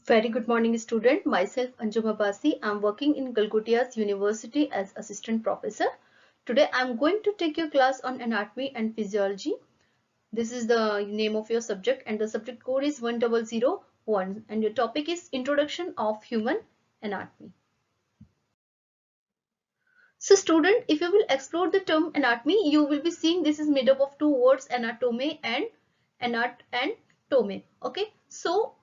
Very good morning, student. Myself Anjum Abbasi. I'm working in Galgutias University as assistant professor. Today I'm going to take your class on anatomy and physiology. This is the name of your subject and the subject code is 1001 and your topic is Introduction of Human Anatomy. So student, if you will explore the term anatomy, you will be seeing this is made up of two words, anatome and anat and tome. Okay, so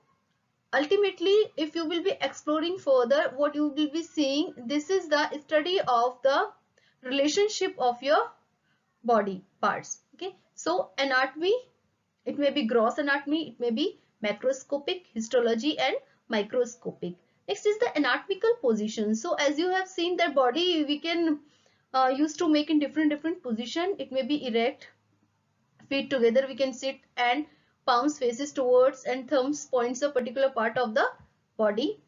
ultimately, if you will be exploring further, what you will be seeing, this is the study of the relationship of your body parts. Okay, so anatomy, it may be gross anatomy, it may be macroscopic, histology and microscopic. Next is the anatomical position. So as you have seen, that body we can use to make in different position. It may be erect, feet together we can sit, and palms faces towards and thumbs points a particular part of the body.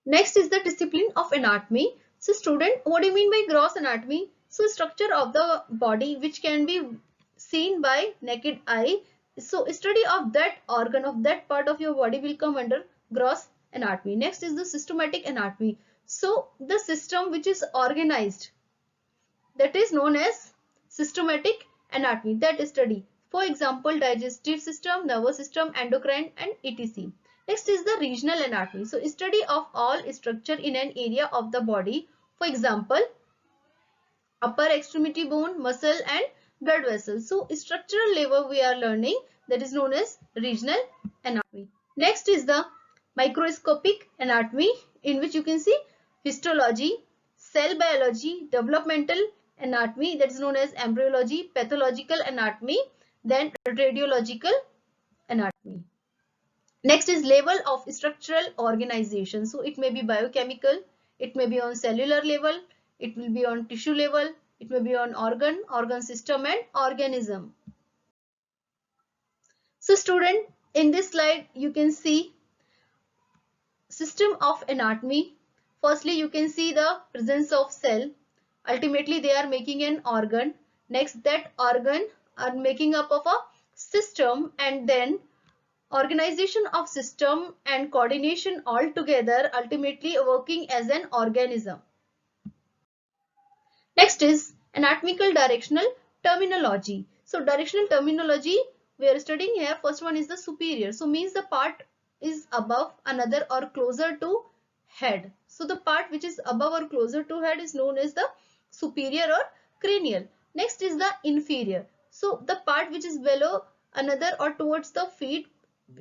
Next is the discipline of anatomy. So student, what do you mean by gross anatomy? So structure of the body which can be seen by naked eye. So study of that organ, of that part of your body will come under gross anatomy. Next is the systematic anatomy. So the system which is organized, that is known as systematic anatomy, that study. For example, digestive system, nervous system, endocrine and etc. Next is the regional anatomy. So study of all structure in an area of the body. For example, upper extremity bone, muscle and blood vessels. So structural level we are learning, that is known as regional anatomy. Next is the microscopic anatomy, in which you can see histology, cell biology, developmental anatomy, that is known as embryology, pathological anatomy, then radiological anatomy. Next is level of structural organization. So it may be biochemical, it may be on cellular level, it will be on tissue level, it may be on organ system and organism. So student, in this slide you can see system of anatomy. Firstly, you can see the presence of cell. Ultimately, they are making an organ. Next, that organ are making up of a system, and then organization of system and coordination all together, ultimately working as an organism. Next is anatomical directional terminology. So directional terminology we are studying here. First one is the superior. So means the part is above another or closer to head. So the part which is above or closer to head is known as the superior or cranial. Next is the inferior. So the part which is below another or towards the feet,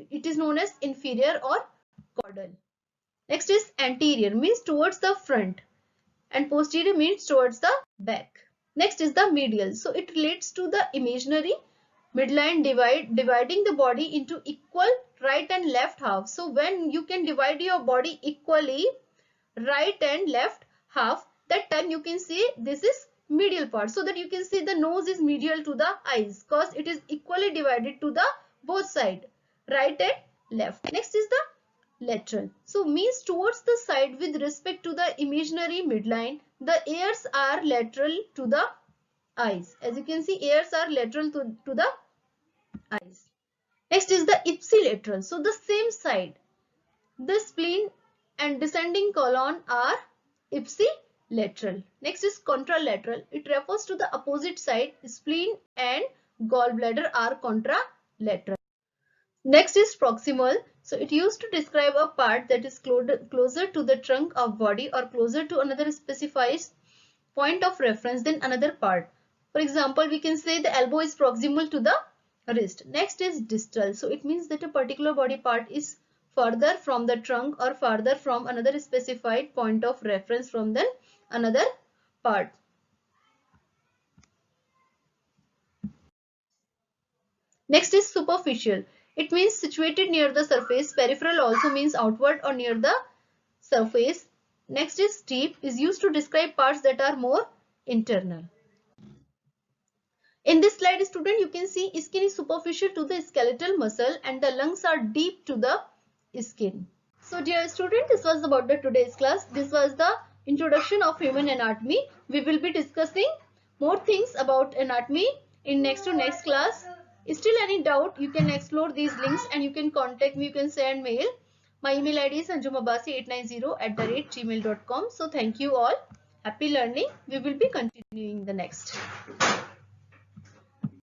it is known as inferior or caudal. Next is anterior, means towards the front, and posterior means towards the back. Next is the medial. So it relates to the imaginary midline dividing the body into equal right and left half. So when you can divide your body equally, right and left half, that time you can say this is medial part, so that you can see the nose is medial to the eyes because it is equally divided to the both side, right and left. Next is the lateral. So means towards the side with respect to the imaginary midline. The ears are lateral to the eyes. As you can see, ears are lateral to the eyes. Next is the ipsilateral. So the same side. The spleen and descending colon are ipsilateral. Next is contralateral. It refers to the opposite side. Spleen and gallbladder are contralateral. Next is proximal. So it used to describe a part that is closer to the trunk of body or closer to another specified point of reference than another part. For example, we can say the elbow is proximal to the wrist. Next is distal. So it means that a particular body part is further from the trunk or further from another specified point of reference from then another part. Next is superficial. It means situated near the surface. Peripheral also means outward or near the surface. Next is deep, is used to describe parts that are more internal. In this slide, student, you can see skin is superficial to the skeletal muscle and the lungs are deep to the skin. So dear student, this was about the today's class. This was the introduction of human anatomy. We will be discussing more things about anatomy in next to next class. Still any doubt, you can explore these links and you can contact me, you can send mail. My email ID is anjumabasi890@gmail.com. So thank you all. Happy learning. We will be continuing the next.